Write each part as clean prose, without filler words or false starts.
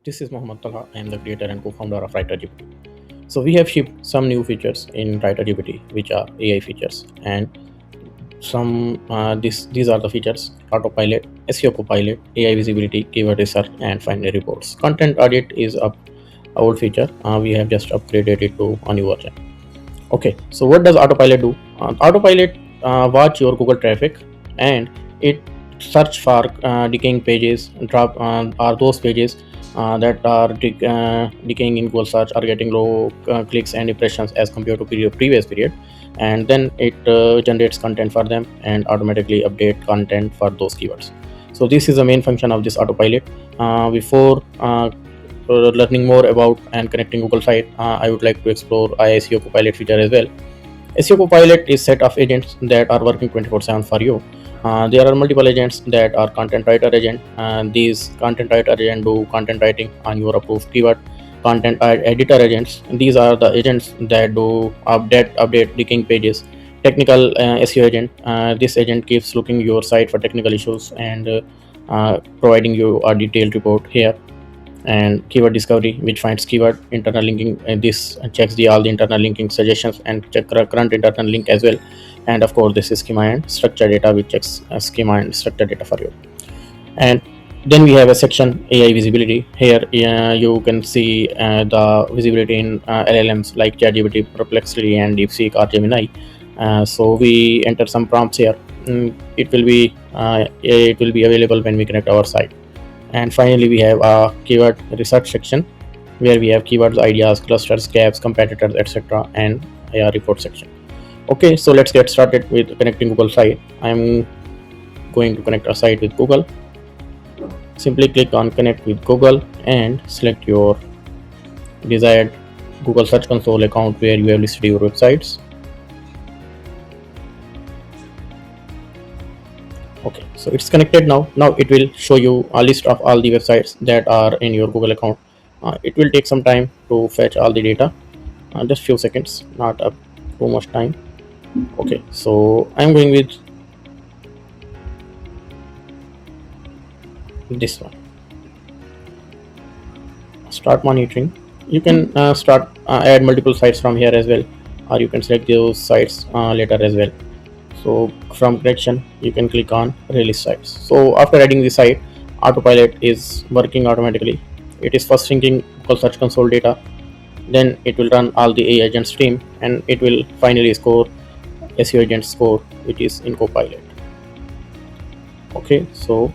This is Mohammed Talha. I am the creator and co-founder of Writer-GPT. So we have shipped some new features in Writer-GPT, which are AI features, and some these are the features: Autopilot, SEO Copilot, AI visibility, keyword research, and finally reports. Content audit is a old feature. We have just upgraded it to a new version. Okay, so what does Autopilot do? Autopilot watch your Google traffic, and it search for decaying pages. Drop are those pages that are decaying in Google search, are getting low clicks and impressions as compared to previous period, and then it generates content for them and automatically update content for those keywords. So this is the main function of this Autopilot. Before learning more about and connecting Google site, I would like to explore SEO Copilot feature as well. SEO Copilot is set of agents that are working 24/7 for you. There are multiple agents that are content writer agent, and these content writer agent do content writing on your approved keyword. Content editor agents, these are the agents that do update leaking pages. Technical SEO agent, this agent keeps looking your site for technical issues and providing you a detailed report here. And keyword discovery, which finds keyword internal linking, and this checks all the internal linking suggestions and check current internal link as well. And of course this is schema and structure data, which checks schema and structure data for you. And then we have a section AI visibility. Here you can see the visibility in LLMs like ChatGPT, Perplexity, and DeepSeek or Gemini. So we enter some prompts here. It will be available when we connect our site. And finally we have a keyword research section where we have keywords, ideas, clusters, gaps, competitors, etc., and a report section. Okay, so let's get started with connecting Google site. I'm going to connect a site with Google. Simply click on connect with Google and select your desired Google Search Console account where you have listed your websites. Okay, so it's connected now. Now it will show you a list of all the websites that are in your Google account. It will take some time to fetch all the data, just few seconds, not too much time. Okay, so I'm going with this one. Start monitoring. You can add multiple sites from here as well, or you can select those sites later as well. So from connection you can click on release sites. So after adding the site, Autopilot is working automatically. It is first syncing Google Search Console data, then it will run all the AI agent stream, and it will finally score SEO agent score, which is in Copilot. Okay, so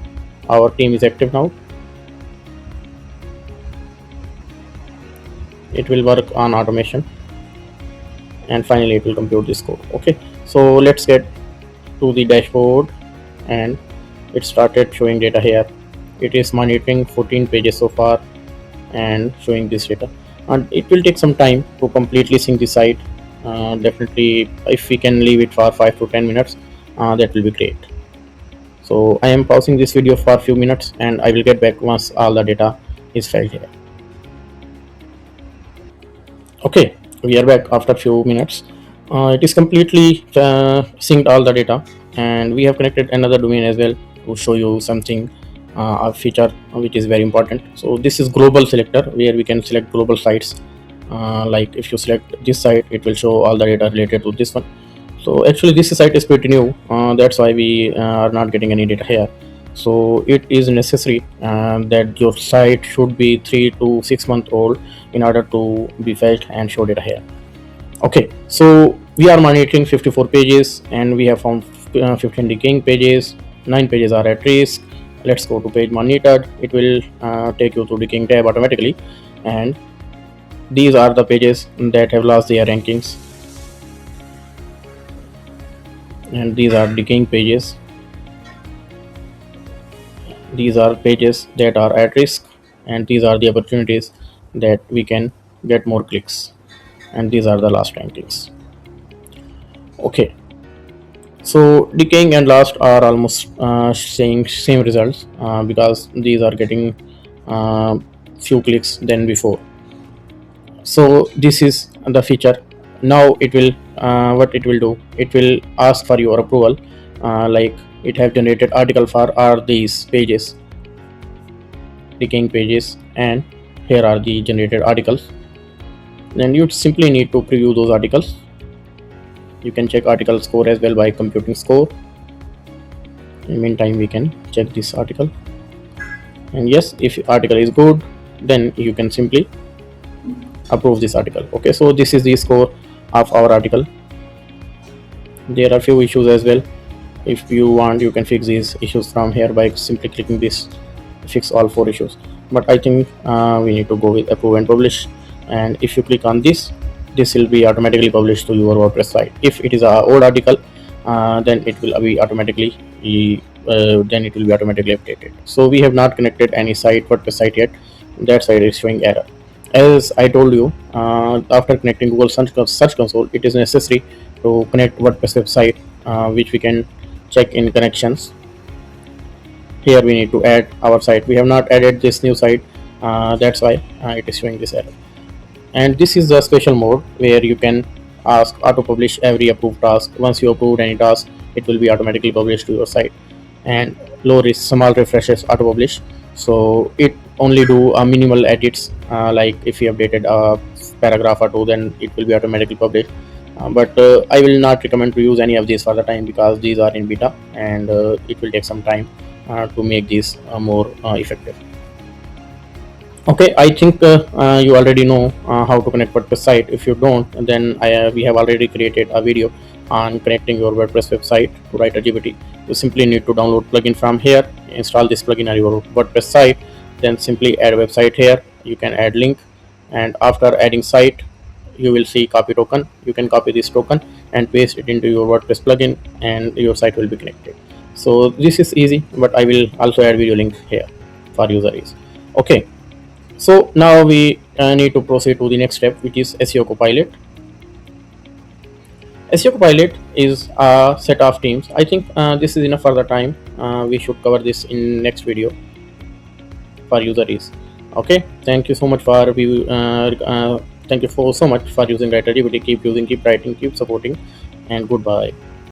our team is active now. It will work on automation, and finally it will compute this score. Okay, so let's get to the dashboard, and it started showing data here. It is monitoring 14 pages so far and showing this data, and it will take some time to completely sync the site. Definitely if we can leave it for 5 to 10 minutes, that will be great. So I am pausing this video for a few minutes and I will get back once all the data is filled here. Okay, we are back after a few minutes. It is completely synced all the data, and we have connected another domain as well to show you something, a feature which is very important. So this is global selector, where we can select global sites. Like if you select this site, it will show all the data related to this one. So actually this site is pretty new, that's why we are not getting any data here. So it is necessary that your site should be 3 to 6 months old in order to be fetched and show data here. Okay, so we are monitoring 54 pages and we have found 15 decaying pages. 9 pages are at risk. Let's go to page monitored. It will take you to decaying tab automatically, and these are the pages that have lost their rankings, and these are decaying pages. These are pages that are at risk, and these are the opportunities that we can get more clicks, and these are the last rankings. Okay, so decaying and last are almost saying same results, because these are getting few clicks than before. So this is the feature. Now it will what it will do, it will ask for your approval, like it have generated article for are these pages. decaying pages, and here are the generated articles. Then you simply need to preview those articles. You can check article score as well by computing score. In the meantime, we can check this article, and yes, if article is good, then you can simply approve this article. Okay, so this is the score of our article. There are few issues as well. If you want, you can fix these issues from here by simply clicking this, fix all 4 issues. But I think we need to go with approve and publish. And if you click on this will be automatically published to your WordPress site. If it is a old article, then it will be automatically updated. So we have not connected any WordPress site yet. That site is showing error. As I told you, after connecting Google Search Console, it is necessary to connect WordPress website, which we can check in connections. Here we need to add our site. We have not added this new site, that's why it is showing this error. And this is the special mode where you can ask auto publish every approved task. Once you approved any task, it will be automatically published to your site. And low risk, small refreshes, auto publish. So it only do minimal edits, like if you updated a paragraph or two, then it will be automatically published. But I will not recommend to use any of these for the time, because these are in beta, and it will take some time to make these more effective. Okay, I think you already know how to connect WordPress site. If you don't, then we have already created a video on connecting your WordPress website to Writer-GPT. You simply need to download plugin from here, install this plugin on your WordPress site, then simply add a website here. You can add link, and after adding site, you will see copy token. You can copy this token and paste it into your WordPress plugin, and your site will be connected. So this is easy, but I will also add video link here for user ease. Okay, so now we need to proceed to the next step, which is SEO Copilot. SEO Copilot is a set of teams. I think this is enough for the time. We should cover this in next video for user ease. Okay, thank you so much for thank you so much for using Writer-GPT. Keep using, keep writing, keep supporting, and goodbye.